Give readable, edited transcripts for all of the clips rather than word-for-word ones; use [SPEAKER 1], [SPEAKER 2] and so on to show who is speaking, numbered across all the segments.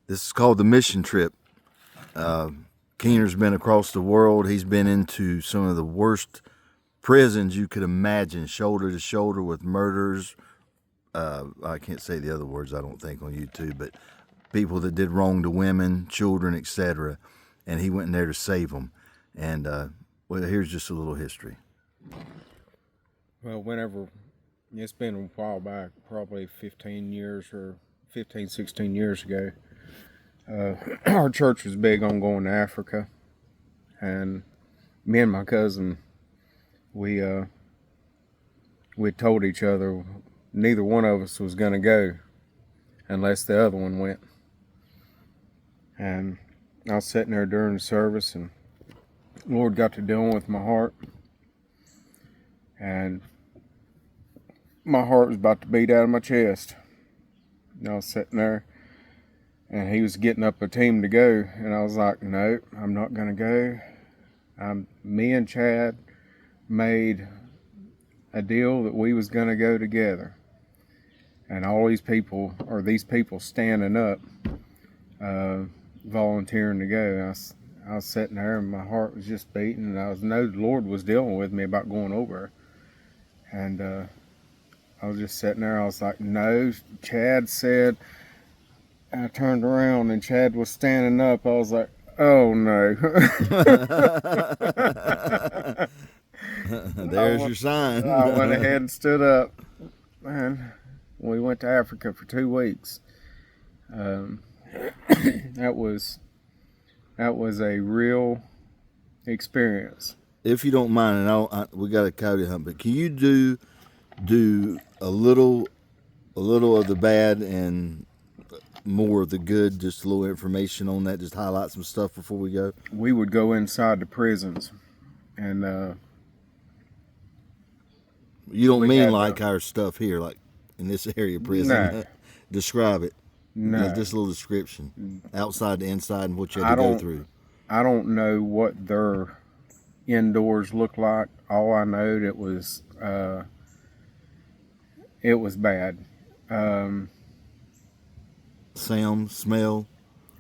[SPEAKER 1] This is called the mission trip. Keener's been across the world. He's been into some of the worst prisons you could imagine, shoulder to shoulder with murderers. I can't say the other words, I don't think, on YouTube, but people that did wrong to women, children, etc. And he went in there to save them. And well, here's just a little history.
[SPEAKER 2] Well, it's been a while back, probably 15 years or 15, 16 years ago. Our church was big on going to Africa, and me and my cousin, we told each other neither one of us was going to go unless the other one went. And I was sitting there during the service, and the Lord got to dealing with my heart, and my heart was about to beat out of my chest. And I was sitting there, and he was getting up a team to go, and I was like, no, I'm not going to go. Me and Chad made a deal that we was going to go together. And all these people standing up, volunteering to go. I was sitting there, and my heart was just beating, and I know the Lord was dealing with me about going over. And I was just sitting there. I was like, no. Chad said. I turned around, and Chad was standing up. I was like, oh no.
[SPEAKER 1] There's your sign.
[SPEAKER 2] I went ahead and stood up, and we went to Africa for 2 weeks. That was a real experience.
[SPEAKER 1] If you don't mind, and we got a coyote hunt, but can you do a little of the bad and more of the good, just a little information on that, just highlight some stuff before we go?
[SPEAKER 2] We would go inside the prisons, and
[SPEAKER 1] you don't mean like our stuff here, like in this area prison?
[SPEAKER 2] No.
[SPEAKER 1] Describe it.
[SPEAKER 2] No.
[SPEAKER 1] Just a little description, outside to inside, and what you had to go through.
[SPEAKER 2] I don't know what their indoors look like. All I know, it was bad.
[SPEAKER 1] Sound, smell?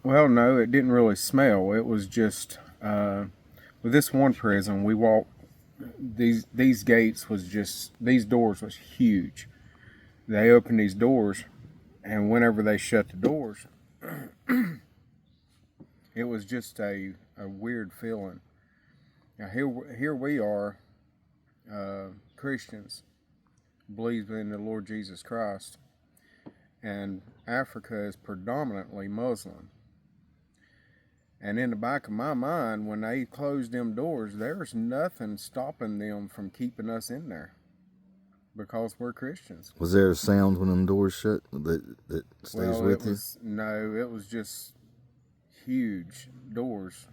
[SPEAKER 2] Well, no, it didn't really smell. It was just, with this one prison, we walked, these gates was just, these doors was huge. They opened these doors, and whenever they shut the doors, it was just a weird feeling. Now here we are, Christians, believe in the Lord Jesus Christ, and Africa is predominantly Muslim. And in the back of my mind, when they closed them doors, there's nothing stopping them from keeping us in there because we're Christians.
[SPEAKER 1] Was there a sound when them doors shut that stays with you?
[SPEAKER 2] No, it was just huge doors.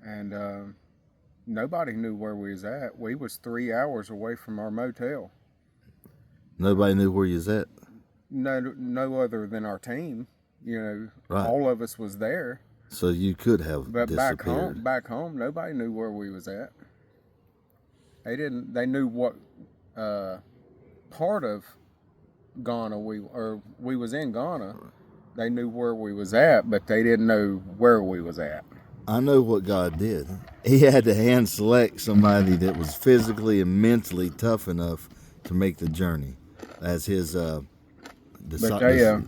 [SPEAKER 2] And nobody knew where we was at. We was 3 hours away from our motel.
[SPEAKER 1] Nobody knew where you was at?
[SPEAKER 2] No other than our team. You know,
[SPEAKER 1] right.
[SPEAKER 2] All of us was there.
[SPEAKER 1] So you could have disappeared.
[SPEAKER 2] Back home, nobody knew where we was at. They knew what part of Ghana we was in Ghana. They knew where we was at, but they didn't know where we was at.
[SPEAKER 1] I know what God did. He had to hand select somebody that was physically and mentally tough enough to make the journey as his disciple. Yeah,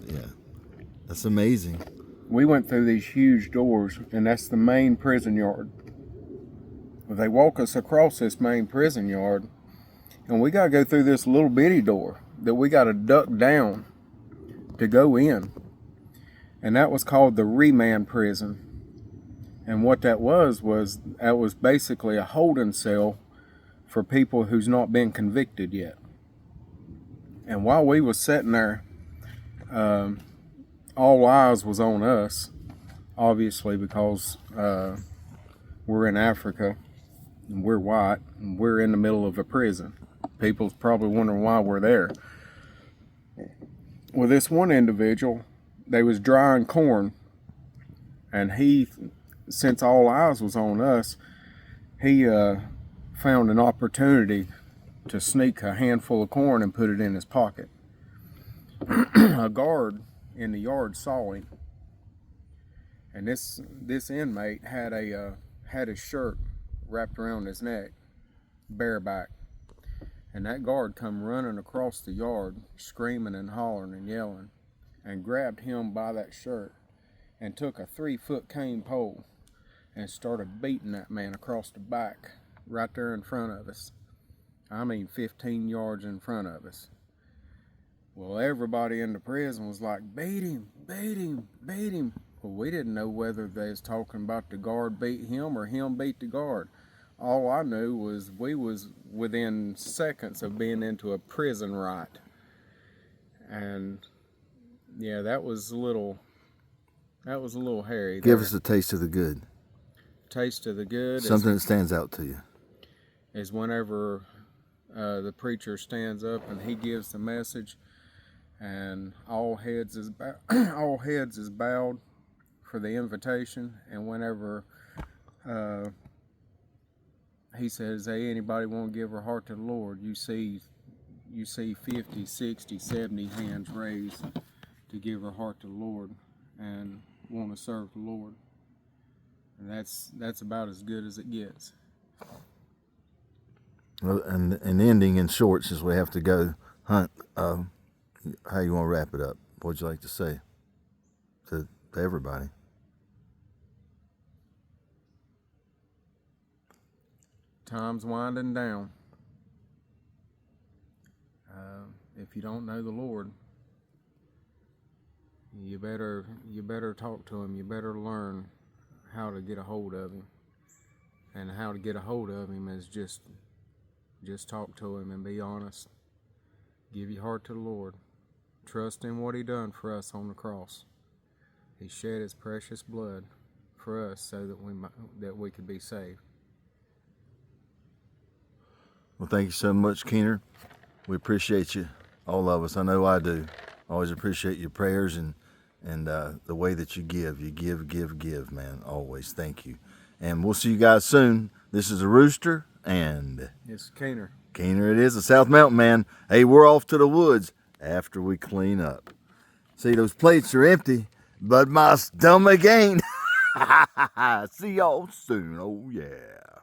[SPEAKER 1] that's amazing.
[SPEAKER 2] We went through these huge doors, and that's the main prison yard. They walk us across this main prison yard, and we got to go through this little bitty door that we got to duck down to go in. And that was called the remand prison. And what that was basically a holding cell for people who's not been convicted yet. And while we was sitting there, all eyes was on us, obviously, because we're in Africa, and we're white, and we're in the middle of a prison. People's probably wondering why we're there. Well, this one individual, they was drying corn, and he, since all eyes was on us, he found an opportunity to sneak a handful of corn and put it in his pocket. A guard in the yard saw him, And this inmate had his shirt wrapped around his neck, bareback. And that guard come running across the yard, screaming and hollering and yelling, and grabbed him by that shirt and took a 3-foot cane pole and started beating that man across the back right there in front of us. I mean 15 yards in front of us. Well, everybody in the prison was like, beat him, beat him, beat him. Well, we didn't know whether they was talking about the guard beat him or him beat the guard. All I knew was we was within seconds of being into a prison riot. And yeah, that was a little hairy.
[SPEAKER 1] Give us a taste of the good.
[SPEAKER 2] Taste of the good.
[SPEAKER 1] Something that stands out to you.
[SPEAKER 2] Is whenever the preacher stands up and he gives the message, and all heads is bowed for the invitation, and whenever he says, hey, anybody want to give her heart to the Lord, you see 50, 60, 70 hands raised to give her heart to the Lord and want to serve the Lord. And that's about as good as it gets.
[SPEAKER 1] Well, and ending in short, since we have to go, Hunt, how you want to wrap it up? What'd you like to say to everybody?
[SPEAKER 2] Time's winding down. If you don't know the Lord, you better talk to him. You better learn how to get a hold of him. And how to get a hold of him is just talk to him and be honest. Give your heart to the Lord. Trust in what he done for us on the cross. He shed his precious blood for us so that we could be saved.
[SPEAKER 1] Well, thank you so much, Keener. We appreciate you, all of us. I know I do. Always appreciate your prayers and the way that you give. You give, man. Always. Thank you. And we'll see you guys soon. This is a Rooster, and
[SPEAKER 2] It's Keener.
[SPEAKER 1] Keener it is, a South Mountain man. Hey, we're off to the woods after we clean up. See, those plates are empty, but my stomach ain't. See y'all soon. Oh, yeah.